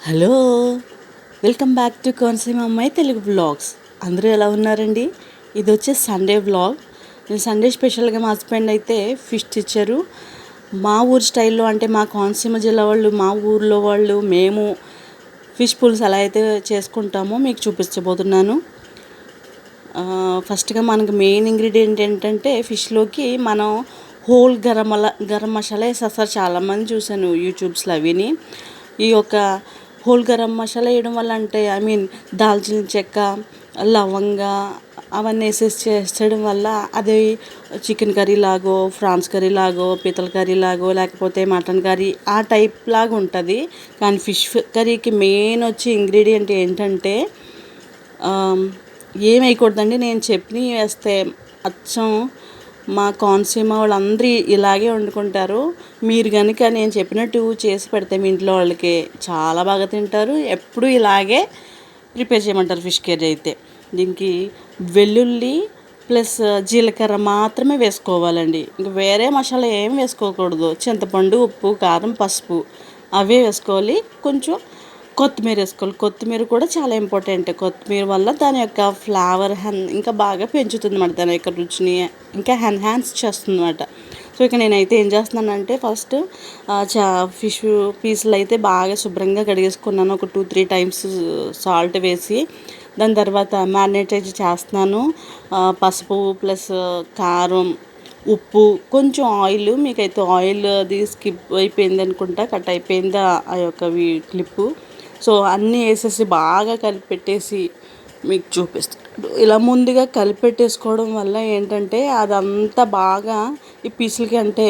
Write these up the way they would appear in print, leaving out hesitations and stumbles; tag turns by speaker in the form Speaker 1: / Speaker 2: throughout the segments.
Speaker 1: Hello, welcome back to Konaseema అమ్మాయి Telugu vlogs. అందరూ ఎలా ఉన్నారండి? ఇది వచ్చే సండే వ్లాగ్. నేను సండే స్పెషల్గా మా హస్బెండ్ అయితే ఫిష్ తెచ్చారు. మా ఊరు స్టైల్లో, అంటే మా కోనసీమ జిల్లా వాళ్ళు, మా ఊర్లో వాళ్ళు మేము ఫిష్ పులుసు ఎలా అయితే చేసుకుంటామో మీకు చూపించబోతున్నాను. ఫస్ట్గా మనకు మెయిన్ ఇంగ్రీడియంట్ ఏంటంటే, ఫిష్లోకి మనం హోల్ గరం మసాలా వేసేస్తారు. చాలామంది చూశాను యూట్యూబ్స్లో అవిని. ఈ యొక్క హోల్ గరం మసాలా వేయడం వల్ల, అంటే దాల్చిన చెక్క, లవంగా అవన్నీ వేసేసి చేసేయడం వల్ల అది చికెన్ కర్రీ లాగో, ఫ్రాన్స్ కర్రీ లాగో, పీతల కర్రీ లాగో, లేకపోతే మటన్ కర్రీ ఆ టైప్ లాగా ఉంటుంది. కానీ ఫిష్ కర్రీకి మెయిన్ వచ్చి ఇంగ్రీడియంట్ ఏంటంటే ఏం వేయకూడదండి. నేను చెప్పినవి వేస్తే అచ్చం మా కోనసీమ వాళ్ళందరూ ఇలాగే వండుకుంటారు. మీరు కనుక నేను చెప్పినట్టు చేసి పెడితే మీ ఇంట్లో వాళ్ళకి చాలా బాగా తింటారు. ఎప్పుడూ ఇలాగే ప్రిపేర్ చేయమంటారు ఫిష్ కర్రీ అయితే. దీనికి వెల్లుల్లి ప్లస్ జీలకర్ర మాత్రమే వేసుకోవాలండి. ఇంక వేరే మసాలా ఏం వేసుకోకూడదు. చింతపండు, ఉప్పు, కారం, పసుపు అవే వేసుకోవాలి. కొంచెం కొత్తిమీర వేసుకోవాలి. కొత్తిమీర కూడా చాలా ఇంపార్టెంట్. కొత్తిమీర వల్ల దాని యొక్క ఫ్లేవర్ ఇంకా బాగా పెంచుతుంది అన్నమాట. దాని యొక్క రుచిని ఇంకా ఎన్హాన్స్ చేస్తుంది అన్నమాట. సో ఇక నేనైతే ఏం చేస్తున్నానంటే, ఫస్ట్ ఫిష్ పీసులు అయితే బాగా శుభ్రంగా కడిగేసుకున్నాను. ఒక 2-3 టైమ్స్ సాల్ట్ వేసి. దాని తర్వాత మ్యారినేట్ చేస్తున్నాను. పసుపు ప్లస్ కారం, ఉప్పు, కొంచెం ఆయిల్. మీకైతే ఆయిల్ అది స్కిప్ అయిపోయింది అనుకుంటా, కట్ అయిపోయింది ఆ యొక్క క్లిప్పు. సో అన్నీ వేసేసి బాగా కలిపెట్టేసి మీకు చూపిస్తాను. ఇలా ముందుగా కలిపెట్టేసుకోవడం వల్ల ఏంటంటే, అదంతా బాగా ఈ పీసులకి, అంటే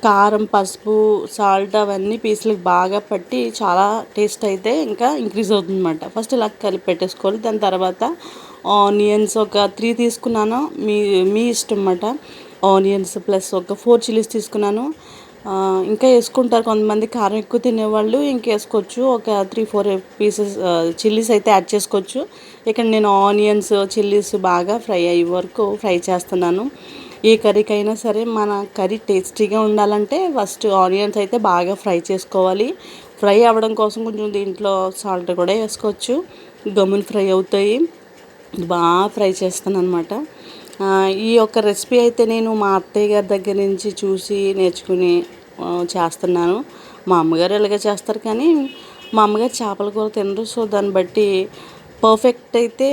Speaker 1: కారం, పసుపు, సాల్ట్ అవన్నీ పీసులకి బాగా పట్టి చాలా టేస్ట్ అయితే ఇంకా ఇంక్రీజ్ అవుతుంది అన్నమాట. ఫస్ట్ ఇలా కలిపెట్టేసుకోవాలి. దాని తర్వాత ఆనియన్స్ ఒక 3 తీసుకున్నాను. మీ మీ ఇష్టం అన్నమాట. ఆనియన్స్ ప్లస్ ఒక 4 చిల్లీస్ తీసుకున్నాను. ఇంకా వేసుకుంటారు కొంతమంది, కారం ఎక్కువ తినేవాళ్ళు ఇంకా వేసుకోవచ్చు. ఒక 3-4 పీసెస్ చిల్లీస్ అయితే యాడ్ చేసుకోవచ్చు. ఇక్కడ నేను ఆనియన్స్, చిల్లీస్ బాగా ఫ్రై అయ్యే వరకు ఫ్రై చేస్తున్నాను. ఏ కర్రీకైనా సరే మన కర్రీ టేస్టీగా ఉండాలంటే ఫస్ట్ ఆనియన్స్ అయితే బాగా ఫ్రై చేసుకోవాలి. ఫ్రై అవ్వడం కోసం కొంచెం దీంట్లో సాల్ట్ కూడా వేసుకోవచ్చు. గమ్మున ఫ్రై అవుతాయి. బాగా ఫ్రై చేస్తాను అనమాట. ఈ యొక్క రెసిపీ అయితే నేను మా అత్తయ్య గారి దగ్గర నుంచి చూసి నేర్చుకుని చేస్తున్నాను. మా అమ్మగారు ఇలాగే చేస్తారు, కానీ మా అమ్మగారు చేపల కూర తినరు. సో దాన్ని బట్టి పర్ఫెక్ట్ అయితే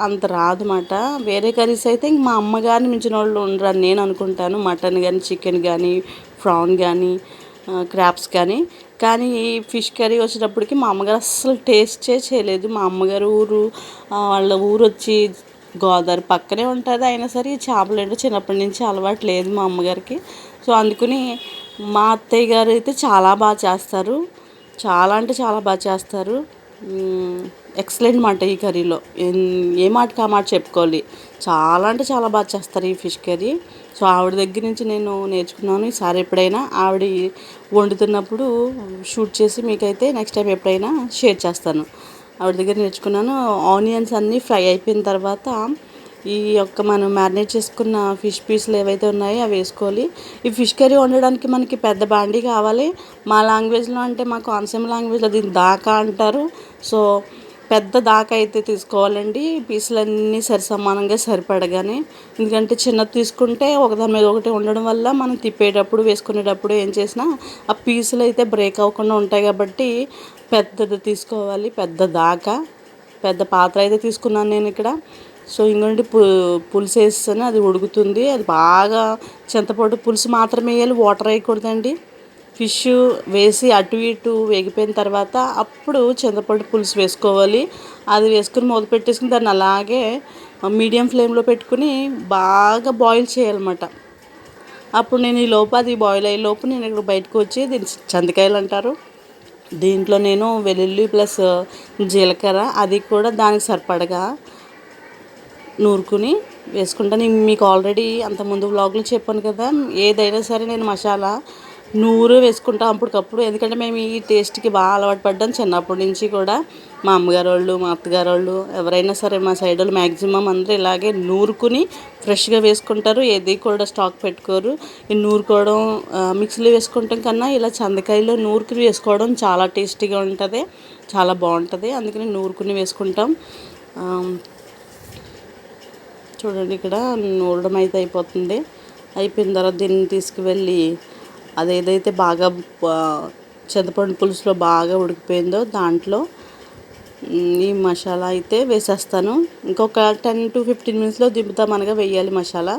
Speaker 1: అంత రాదన్నమాట. వేరే కర్రీస్ అయితే ఇంక మా అమ్మగారిని మించిన వాళ్ళు ఉండరని నేను అనుకుంటాను. మటన్ కానీ, చికెన్ కానీ, ప్రాన్ కానీ, క్రాబ్స్ కానీ. కానీ ఈ ఫిష్ కర్రీ వచ్చేటప్పటికి మా అమ్మగారు అస్సలు టేస్టే చేయలేదు. మా అమ్మగారు వాళ్ళ ఊరు వచ్చి గోదావరి పక్కనే ఉంటుంది. అయినా సరే ఈ చేపలు ఏంటో చిన్నప్పటి నుంచి అలవాటు లేదు మా అమ్మగారికి. సో అందుకని మా అత్తయ్య గారు అయితే చాలా బాగా చేస్తారు. చాలా అంటే చాలా బాగా చేస్తారు. ఎక్సలెంట్ మాట ఈ కర్రీలో. ఏ మాటకి ఆ మాట చెప్పుకోవాలి. చాలా అంటే చాలా బాగా చేస్తారు ఈ ఫిష్ కర్రీ. సో ఆవిడ దగ్గర నుంచి నేను నేర్చుకున్నాను. ఈసారి ఎప్పుడైనా ఆవిడ వండుతున్నప్పుడు షూట్ చేసి మీకైతే నెక్స్ట్ టైం ఎప్పుడైనా షేర్ చేస్తాను. ఆవిడ దగ్గర నేర్చుకున్నాను. ఆనియన్స్ అన్నీ ఫ్రై అయిపోయిన తర్వాత ఈ యొక్క మనం మ్యారినేట్ చేసుకున్న ఫిష్ పీసులు ఏవైతే ఉన్నాయో అవి వేసుకోవాలి. ఈ ఫిష్ కర్రీ వండడానికి మనకి పెద్ద బాండీ కావాలి. మా లాంగ్వేజ్లో, అంటే మా కోనసీమ లాంగ్వేజ్లో దీన్ని దాకా అంటారు. సో పెద్ద దాకా అయితే తీసుకోవాలండి. పీసులన్నీ సరిసమానంగా సరిపడగానే. ఎందుకంటే చిన్నది తీసుకుంటే ఒకదాని మీద ఒకటి ఉండడం వల్ల మనం తిప్పేటప్పుడు, వేసుకునేటప్పుడు ఏం చేసినా ఆ పీసులు అయితే బ్రేక్ అవ్వకుండా ఉంటాయి. కాబట్టి పెద్దది తీసుకోవాలి. పెద్ద దాకా పెద్ద పాత్ర అయితే తీసుకున్నాను నేను ఇక్కడ. సో ఇంకోటి పులుసు వేస్తాను, అది ఉడుకుతుంది. అది బాగా చింతపండు పులుసు మాత్రమే వేయాలి, వాటర్ వేయకూడదండి. ఫిష్ వేసి అటు ఇటు వేగిపోయిన తర్వాత అప్పుడు చింతపండు పులుసు వేసుకోవాలి. అది వేసుకుని మూత పెట్టేసుకుని దాన్ని అలాగే మీడియం ఫ్లేమ్లో పెట్టుకుని బాగా బాయిల్ చేయాలన్నమాట. అప్పుడు నేను ఈ లోపు, అది బాయిల్ అయ్యే లోపు నేను ఇక్కడ బయటకు వచ్చి, దీన్ని చందకాయలు అంటారు. దీంట్లో నేను వెల్లుల్లి ప్లస్ జీలకర్ర అది కూడా దానికి సరిపడగా నూరుకుని వేసుకుంటాను. మీకు ఆల్రెడీ అంతకుముందు వ్లాగ్లో చెప్పాను కదా, ఏదైనా సరే నేను మసాలా నూరు వేసుకుంటాం అప్పటికప్పుడు. ఎందుకంటే మేము ఈ టేస్ట్‌కి బాగా అలవాటు పడ్డాం చిన్నప్పటి నుంచి కూడా. మా అమ్మగారోళ్ళు, మా అత్తగారోళ్ళు ఎవరైనా సరే మా సైడోళ్ళు మ్యాక్సిమం అందరూ ఇలాగే నూరుకుని ఫ్రెష్‌గా వేసుకుంటారు. ఏది కూడా స్టాక్ పెట్టుకోరు. ఈ నూరుకోవడం మిక్సీలో వేసుకుంటాం కన్నా ఇలా చందకాయలో నూరుకుని వేసుకోవడం చాలా టేస్టీగా ఉంటది. చాలా బావుంటది. అందుకని నూరుకుని వేసుకుంటాం. ఆహ్, చూడండి ఇక్కడ నూరడం అయితే అయిపోతుంది. అయిపోయిన తర్వాత దీన్ని తీసుకువెళ్ళి అదేదైతే బాగా చింతపండు పులుసులో బాగా ఉడికిపోయిందో దాంట్లో ఈ మసాలా అయితే వేసేస్తాను. ఇంకొక 10-15 మినిట్స్లో దింపుతాం అనగా వేయాలి మసాలా.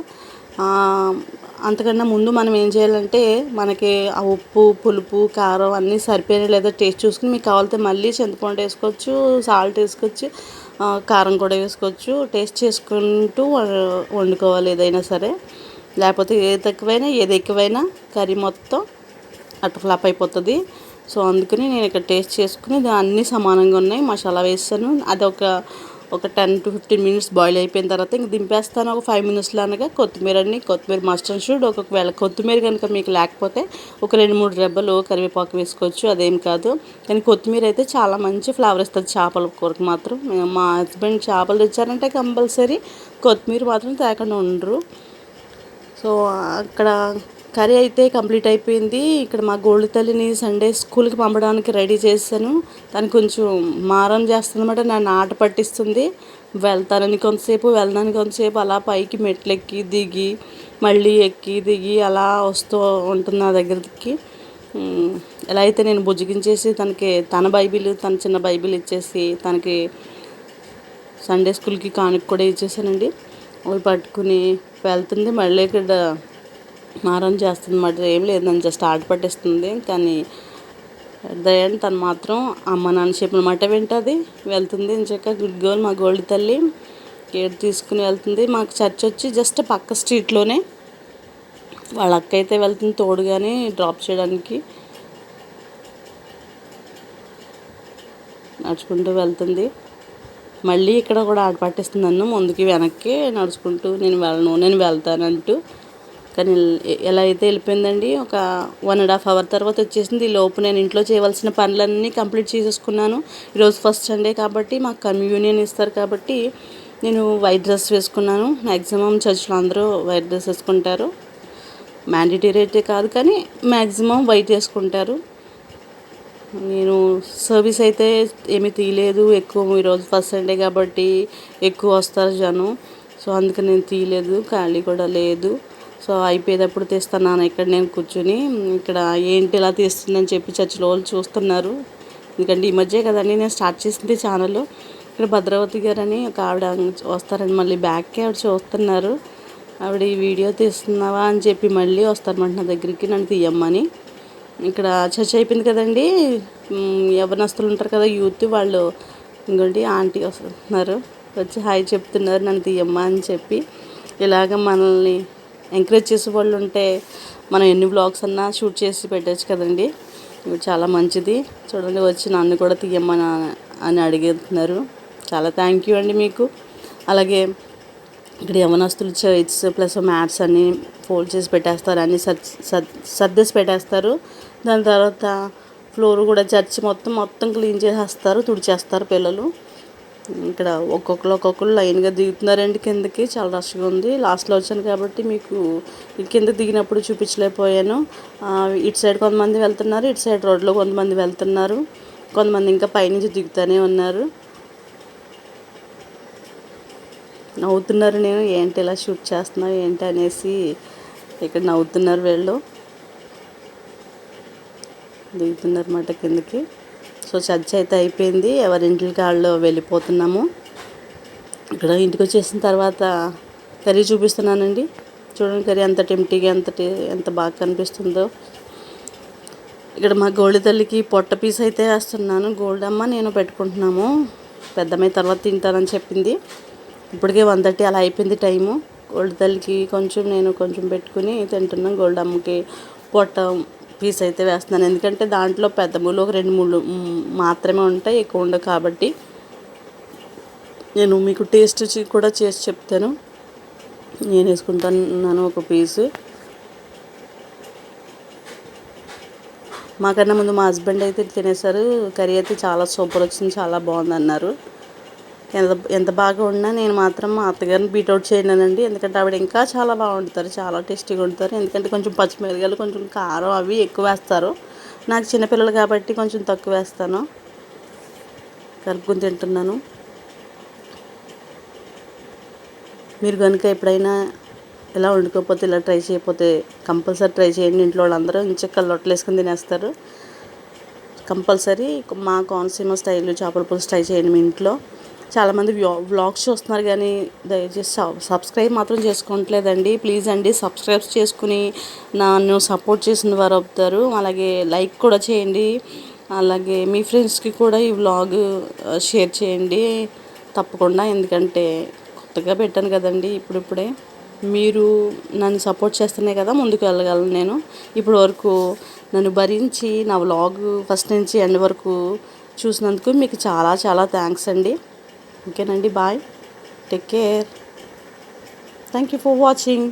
Speaker 1: అంతకన్నా ముందు మనం ఏం చేయాలంటే మనకి ఆ ఉప్పు, పులుపు, కారం అన్నీ సరిపోయినాయి లేదో టేస్ట్ చూసుకుని మీకు కావాలితే మళ్ళీ చింతపండు వేసుకోవచ్చు, సాల్ట్ వేసుకోవచ్చు, కారం కూడా వేసుకోవచ్చు. టేస్ట్ చేసుకుంటూ వండుకోవాలి ఏదైనా సరే. లేకపోతే ఏది తక్కువైనా ఏది ఎక్కువైనా కర్రీ మొత్తం అట్టర్ ఫ్లాప్ అయిపోతుంది. సో అందుకని నేను ఇక్కడ టేస్ట్ చేసుకుని అన్నీ సమానంగా ఉన్నాయి మసాలా వేస్తాను. అది ఒక 10-15 మినిట్స్ బాయిల్ అయిపోయిన తర్వాత ఇంక దింపేస్తాను. ఒక 5 మినిట్స్లో అనగా కొత్తిమీర మస్ట్ అండ్ షుడ్. ఒకవేళ కొత్తిమీర కనుక మీకు లేకపోతే ఒక 2-3 రెబ్బలు కరివేపాకు వేసుకోవచ్చు, అదేం కాదు. కానీ కొత్తిమీర అయితే చాలా మంచి ఫ్లేవర్ ఇస్తుంది చేపల కూరకు మాత్రం. మా హస్బెండ్ చేపలు తెచ్చారంటే కంపల్సరీ కొత్తిమీర మాత్రం తేకుండా ఉండరు. సో అక్కడ కర్రీ అయితే కంప్లీట్ అయిపోయింది. ఇక్కడ మా గోల్డ్ తల్లిని సండే స్కూల్కి పంపడానికి రెడీ చేశాను. తను కొంచెం మారం చేస్తుంది అన్నమాట, నన్ను ఆట పట్టిస్తుంది. వెళ్తానని కొంతసేపు వెళ్ళడానికి కొంతసేపు అలా పైకి మెట్లెక్కి దిగి మళ్ళీ ఎక్కి దిగి అలా వస్తూ ఉంటుంది నా దగ్గరికి. ఎలా అయితే నేను బుజ్జగించేసి తనకి తన చిన్న బైబిల్ ఇచ్చేసి తనకి సండే స్కూల్కి కానుక కూడా ఇచ్చేసానండి. అవి పట్టుకుని వెళ్తుంది. మళ్ళీ ఇక్కడ మారం చేస్తుంది అన్నమాట. ఏం లేదు, నన్ను జస్ట్ ఆట పట్టిస్తుంది. కానీ అట్ ద ఎండ్ తను మాత్రం అమ్మ నాన్న చెప్పిన మాట వింటుంది, వెళ్తుంది. ఇంచక్క గుడ్ గర్ల్ మా గోల్డ్ తల్లి. కేర్ తీసుకుని వెళ్తుంది. మాకు చర్చ్ వచ్చి జస్ట్ పక్క స్ట్రీట్లోనే. వాళ్ళ అక్క అయితే వెళ్తుంది తోడుగానే డ్రాప్ చేయడానికి. నడుచుకుంటూ వెళ్తుంది. మళ్ళీ ఇక్కడ కూడా ఆట పట్టిస్తుంది నన్ను, ముందుకి వెనక్కి నడుచుకుంటూ నేను వెళ్తానంటూ. కానీ ఎలా అయితే వెళ్ళిపోయిందండి. ఒక 1.5 అవర్ తర్వాత వచ్చేసింది. ఈ లోపు నేను ఇంట్లో చేయవలసిన పనులన్నీ కంప్లీట్ చేసేసుకున్నాను. ఈరోజు ఫస్ట్ సండే కాబట్టి మాకు కమ్యూనియన్ ఇస్తారు కాబట్టి నేను వైట్ డ్రెస్ వేసుకున్నాను. మ్యాక్సిమం చర్చ్లో అందరూ వైట్ డ్రెస్ వేసుకుంటారు. మ్యాండేటరీ అయితే కాదు కానీ మ్యాక్సిమం వైట్ వేసుకుంటారు. నేను సర్వీస్ అయితే ఏమీ తీయలేదు ఎక్కువ. ఈరోజు ఫస్ట్ సండే కాబట్టి ఎక్కువ వస్తారు జనం. సో అందుకని నేను తీయలేదు, ఖాళీ కూడా లేదు. సో అయిపోయేటప్పుడు తీస్తున్నాను ఇక్కడ నేను కూర్చుని. ఇక్కడ ఏంటి ఇలా తీస్తుందని చెప్పి చర్చిలో వాళ్ళు చూస్తున్నారు. ఎందుకంటే ఈ మధ్య కదండి నేను స్టార్ట్ చేసింది ఛానల్. ఇక్కడ భద్రావతి గారు అని ఒక ఆవిడ వస్తారండి, మళ్ళీ బ్యాక్కి ఆవిడ చూస్తున్నారు. ఆవిడ ఈ వీడియో తీస్తున్నావా అని చెప్పి మళ్ళీ వస్తారన్నమాట నా దగ్గరికి నన్ను తీయమ్మని. ఇక్కడ చర్చ్ అయిపోయింది కదండి. యవ్వనస్తులు ఉంటారు కదా యూత్, వాళ్ళు ఇంకోటి ఆంటీ వస్తున్నారు, వచ్చి హాయ్ చెప్తున్నారు నన్ను తీయమ్మా అని చెప్పి. ఇలాగ మనల్ని ఎంకరేజ్ చేసే వాళ్ళు ఉంటే మనం ఎన్ని వ్లాగ్స్ అన్నా షూట్ చేసి పెట్టచ్చు కదండి. ఇవి చాలా మంచిది. చూడండి వచ్చి నన్ను కూడా తీయమ్మని అని అడుగుతున్నారు. చాలా థ్యాంక్ యూ అండి మీకు. అలాగే ఇక్కడ యవనస్తులు చైర్స్ ప్లస్ మ్యాట్స్ అన్నీ ఫోల్డ్ చేసి పెట్టేస్తారు, అన్నీ సర్దేసి పెట్టేస్తారు. దాని తర్వాత ఫ్లోర్ కూడా చర్చ్ మొత్తం క్లీన్ చేసేస్తారు, తుడిచేస్తారు పిల్లలు. ఇక్కడ ఒక్కొక్కరు లైన్గా దిగుతున్నారండి కిందకి. చాలా రష్గా ఉంది. లాస్ట్లో వచ్చాను కాబట్టి మీకు కింద దిగినప్పుడు చూపించలేకపోయాను. ఇటు సైడ్ కొంతమంది వెళ్తున్నారు, ఇటు సైడ్ రోడ్లో కొంతమంది వెళ్తున్నారు, కొంతమంది ఇంకా పైనుంచి దిగుతూనే ఉన్నారు. నవ్వుతున్నారు, నేను ఏంటి ఇలా షూట్ చేస్తున్నావు ఏంటి అనేసి ఇక్కడ నవ్వుతున్నారు. వీళ్ళు దిగుతున్నారు అన్నమాట కిందకి. సో చర్చ్ అయితే అయిపోయింది, ఎవరింటికి వాళ్ళు వెళ్ళిపోతున్నాము. ఇక్కడ ఇంటికి వచ్చేసిన తర్వాత కర్రీ చూపిస్తున్నానండి. చూడండి కర్రీ ఎంత టెంప్టీగా ఎంత బాగా కనిపిస్తుందో. ఇక్కడ మా గోల్డ్ తల్లికి పొట్ట పీస్ అయితే వేస్తున్నాను. గోల్డ్ అమ్మ నేను పెట్టుకుంటున్నాము, పెద్దమ్మాయి తర్వాత తింటానని చెప్పింది. ఇప్పటికే 1:30 అలా అయిపోయింది టైము. గోల్డ్ తల్లికి కొంచెం నేను కొంచెం పెట్టుకుని తింటున్నాను. గోల్డ్ అమ్మకి పొట్ట పీస్ అయితే వేస్తున్నాను, ఎందుకంటే దాంట్లో పెద్ద ముళ్ళు ఒక 2-3 మాత్రమే ఉంటాయి, ఎక్కువ ఉండవు కాబట్టి. నేను మీకు టేస్ట్ కూడా చేసి చెప్తాను. నేను వేసుకుంటున్నాను ఒక పీసు. మాకన్నా ముందు మా హస్బెండ్ అయితే తినేసారు. కర్రీ అయితే చాలా సూపర్ వచ్చింది, చాలా బాగుంది అన్నారు. ఎంత ఎంత బాగా ఉన్నా నేను మాత్రం మా అత్తగారిని బీట్అవుట్ చేయలేనండి. ఎందుకంటే ఆవిడ ఇంకా చాలా బాగా వండుతారు, చాలా టేస్టీగా వండుతారు. ఎందుకంటే కొంచెం పచ్చిమిరపకాయలు, కొంచెం కారం అవి ఎక్కువ వేస్తారు. నాకు చిన్నపిల్లలు కాబట్టి కొంచెం తక్కువ వేస్తాను. కలుపుకొని తింటున్నాను. మీరు కనుక ఎప్పుడైనా ఇలా వండుకోకపోతే, ఇలా ట్రై చేయకపోతే కంపల్సరీ ట్రై చేయండి. ఇంట్లో వాళ్ళందరూ ఇంచక్క లొట్టలు వేసుకొని తినేస్తారు. కంపల్సరీ మా కోనసీమ స్టైల్ చేపల పులుసు ట్రై చేయండి మీ ఇంట్లో. చాలామంది వ్లాగ్స్ చూస్తున్నారు కానీ దయచేసి సబ్స్క్రైబ్ మాత్రం చేసుకోవట్లేదండి. ప్లీజ్ అండి, సబ్స్క్రైబ్ చేసుకుని నన్ను సపోర్ట్ చేసిన వారు అవుతారు. అలాగే లైక్ కూడా చేయండి. అలాగే మీ ఫ్రెండ్స్కి కూడా ఈ వ్లాగ్ షేర్ చేయండి తప్పకుండా. ఎందుకంటే కొత్తగా పెట్టాను కదండి ఇప్పుడిప్పుడే. మీరు నన్ను సపోర్ట్ చేస్తేనే కదా ముందుకు వెళ్ళగలను నేను. ఇప్పటి వరకు నన్ను భరించి నా వ్లాగ్ ఫస్ట్ నుంచి ఎండ్ వరకు చూసినందుకు మీకు చాలా చాలా థ్యాంక్స్ అండి. ఓకేనండి, bye, take care, thank you for watching.